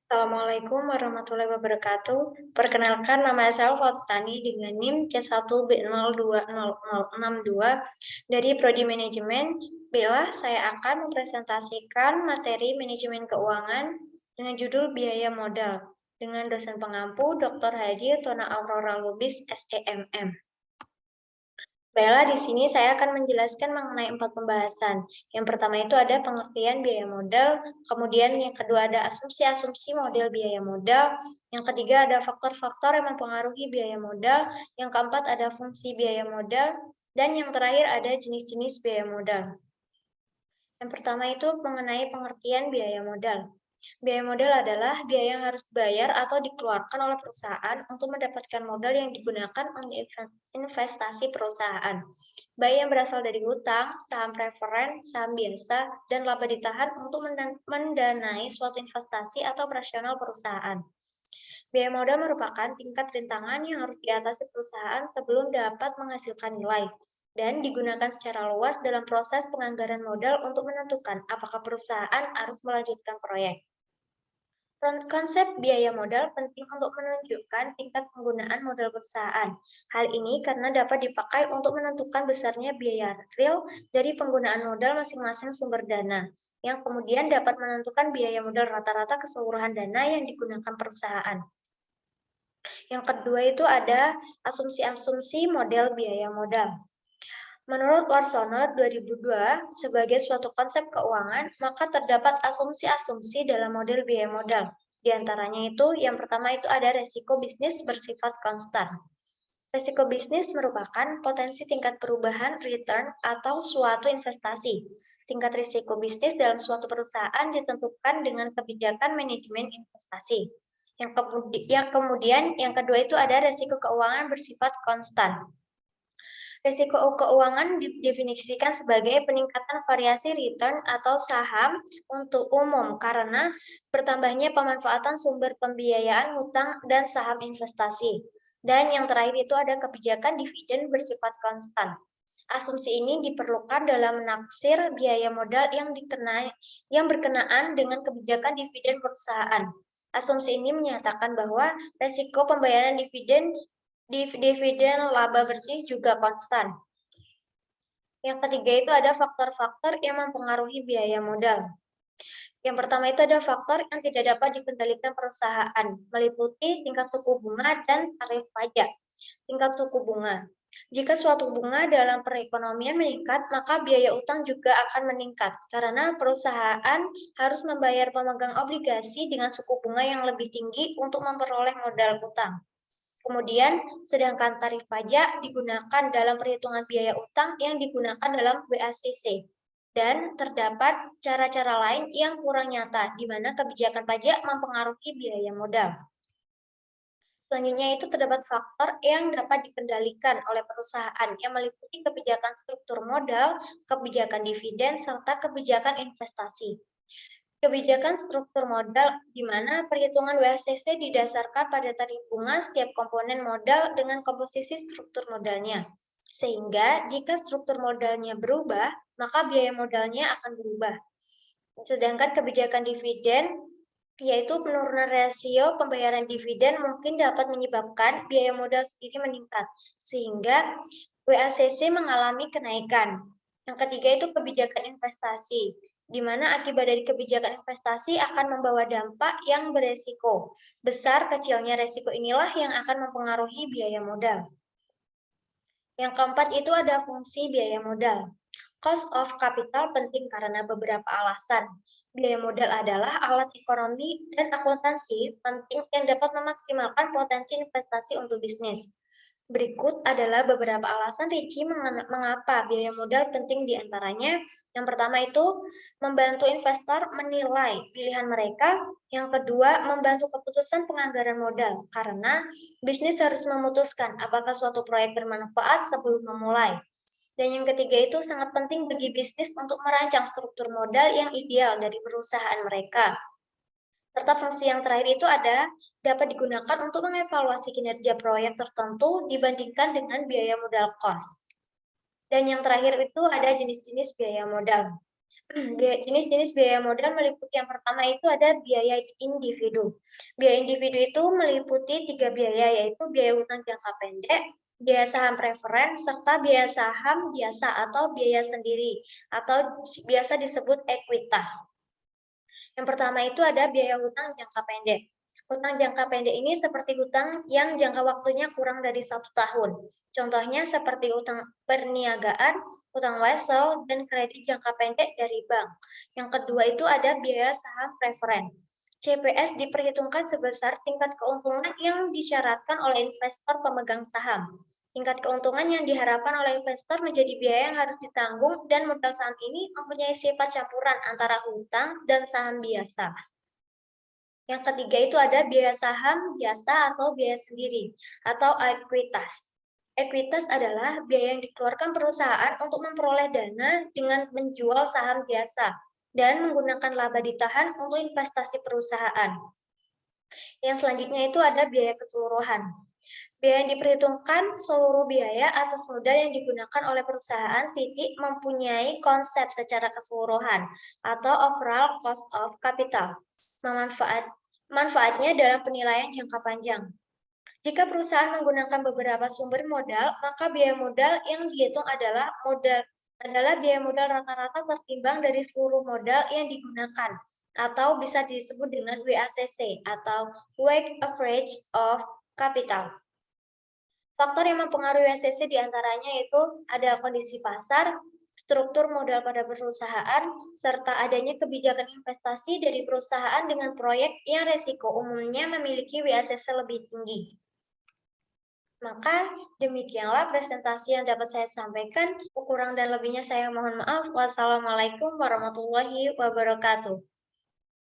Assalamualaikum warahmatullahi wabarakatuh. Perkenalkan, nama saya Faustani dengan NIM C1B020062 dari Prodi Manajemen. Bila saya akan mempresentasikan materi manajemen keuangan dengan judul biaya modal dengan dosen pengampu Dr. Haji Tona Aurora Lubis, SEMM. Baiklah, di sini saya akan menjelaskan mengenai 4 pembahasan. Yang pertama itu ada pengertian biaya modal, kemudian yang kedua ada asumsi-asumsi model biaya modal, yang ketiga ada faktor-faktor yang mempengaruhi biaya modal, yang keempat ada fungsi biaya modal, dan yang terakhir ada jenis-jenis biaya modal. Yang pertama itu mengenai pengertian biaya modal. Biaya modal adalah biaya yang harus dibayar atau dikeluarkan oleh perusahaan untuk mendapatkan modal yang digunakan untuk investasi perusahaan, baik yang berasal dari hutang, saham preferen, saham biasa, dan laba ditahan untuk mendanai suatu investasi atau operasional perusahaan. Biaya modal merupakan tingkat rintangan yang harus diatasi perusahaan sebelum dapat menghasilkan nilai dan digunakan secara luas dalam proses penganggaran modal untuk menentukan apakah perusahaan harus melanjutkan proyek. Konsep biaya modal penting untuk menunjukkan tingkat penggunaan modal perusahaan. Hal ini karena dapat dipakai untuk menentukan besarnya biaya real dari penggunaan modal masing-masing sumber dana, yang kemudian dapat menentukan biaya modal rata-rata keseluruhan dana yang digunakan perusahaan. Yang kedua itu ada asumsi-asumsi model biaya modal. Menurut Warsono 2002, sebagai suatu konsep keuangan, maka terdapat asumsi-asumsi dalam model biaya modal. Di antaranya itu, yang pertama itu ada resiko bisnis bersifat konstan. Resiko bisnis merupakan potensi tingkat perubahan return atau suatu investasi. Tingkat risiko bisnis dalam suatu perusahaan ditentukan dengan kebijakan manajemen investasi. Yang kedua itu ada resiko keuangan bersifat konstan. Risiko keuangan didefinisikan sebagai peningkatan variasi return atau saham untuk umum karena bertambahnya pemanfaatan sumber pembiayaan hutang dan saham investasi. Dan yang terakhir itu ada kebijakan dividen bersifat konstan. Asumsi ini diperlukan dalam menaksir biaya modal yang berkenaan dengan kebijakan dividen perusahaan. Asumsi ini menyatakan bahwa resiko pembayaran dividen laba bersih juga konstan. Yang ketiga itu ada faktor-faktor yang mempengaruhi biaya modal. Yang pertama itu ada faktor yang tidak dapat dikendalikan perusahaan, meliputi tingkat suku bunga dan tarif pajak. Tingkat suku bunga. Jika suatu bunga dalam perekonomian meningkat, maka biaya utang juga akan meningkat, karena perusahaan harus membayar pemegang obligasi dengan suku bunga yang lebih tinggi untuk memperoleh modal utang. Kemudian, sedangkan tarif pajak digunakan dalam perhitungan biaya utang yang digunakan dalam WACC. Dan terdapat cara-cara lain yang kurang nyata, di mana kebijakan pajak mempengaruhi biaya modal. Selanjutnya itu terdapat faktor yang dapat dikendalikan oleh perusahaan yang meliputi kebijakan struktur modal, kebijakan dividen, serta kebijakan investasi. Kebijakan struktur modal di mana perhitungan WACC didasarkan pada tarif bunga setiap komponen modal dengan komposisi struktur modalnya. Sehingga jika struktur modalnya berubah, maka biaya modalnya akan berubah. Sedangkan kebijakan dividen, yaitu penurunan rasio pembayaran dividen mungkin dapat menyebabkan biaya modal sendiri meningkat, sehingga WACC mengalami kenaikan. Yang ketiga itu kebijakan investasi, di mana akibat dari kebijakan investasi akan membawa dampak yang beresiko. Besar kecilnya resiko inilah yang akan mempengaruhi biaya modal. Yang keempat itu ada fungsi biaya modal. Cost of capital penting karena beberapa alasan. Biaya modal adalah alat ekonomi dan akuntansi penting yang dapat memaksimalkan potensi investasi untuk bisnis. Berikut adalah beberapa alasan rinci mengapa biaya modal penting di antaranya. Yang pertama itu membantu investor menilai pilihan mereka. Yang kedua, membantu keputusan penganggaran modal karena bisnis harus memutuskan apakah suatu proyek bermanfaat sebelum memulai. Dan yang ketiga itu sangat penting bagi bisnis untuk merancang struktur modal yang ideal dari perusahaan mereka. Serta fungsi yang terakhir itu dapat digunakan untuk mengevaluasi kinerja proyek tertentu dibandingkan dengan biaya modal cost. Dan yang terakhir itu ada jenis-jenis biaya modal. Jenis-jenis biaya modal meliputi yang pertama itu ada biaya individu. Biaya individu itu meliputi 3 biaya, yaitu biaya utang jangka pendek, biaya saham preferen, serta biaya saham biasa atau biaya sendiri, atau biasa disebut ekuitas. Yang pertama itu ada biaya hutang jangka pendek. Hutang jangka pendek ini seperti hutang yang jangka waktunya kurang dari 1 tahun. Contohnya seperti hutang perniagaan, hutang wesel, dan kredit jangka pendek dari bank. Yang kedua itu ada biaya saham preferen. CPS diperhitungkan sebesar tingkat keuntungan yang disyaratkan oleh investor pemegang saham. Tingkat keuntungan yang diharapkan oleh investor menjadi biaya yang harus ditanggung dan modal saham ini mempunyai sifat campuran antara hutang dan saham biasa. Yang ketiga itu ada biaya saham biasa atau biaya sendiri atau ekuitas. Ekuitas adalah biaya yang dikeluarkan perusahaan untuk memperoleh dana dengan menjual saham biasa dan menggunakan laba ditahan untuk investasi perusahaan. Yang selanjutnya itu ada biaya keseluruhan. Biaya yang diperhitungkan seluruh biaya atas modal yang digunakan oleh perusahaan mempunyai konsep secara keseluruhan atau overall cost of capital. Manfaatnya dalam penilaian jangka panjang. Jika perusahaan menggunakan beberapa sumber modal, maka biaya modal yang dihitung adalah biaya modal rata-rata tertimbang dari seluruh modal yang digunakan, atau bisa disebut dengan WACC atau Weighted Average of Capital. Faktor yang mempengaruhi WACC diantaranya itu ada kondisi pasar, struktur modal pada perusahaan, serta adanya kebijakan investasi dari perusahaan dengan proyek yang resiko umumnya memiliki WACC lebih tinggi. Maka demikianlah presentasi yang dapat saya sampaikan. Kurang dan lebihnya saya mohon maaf. Wassalamualaikum warahmatullahi wabarakatuh.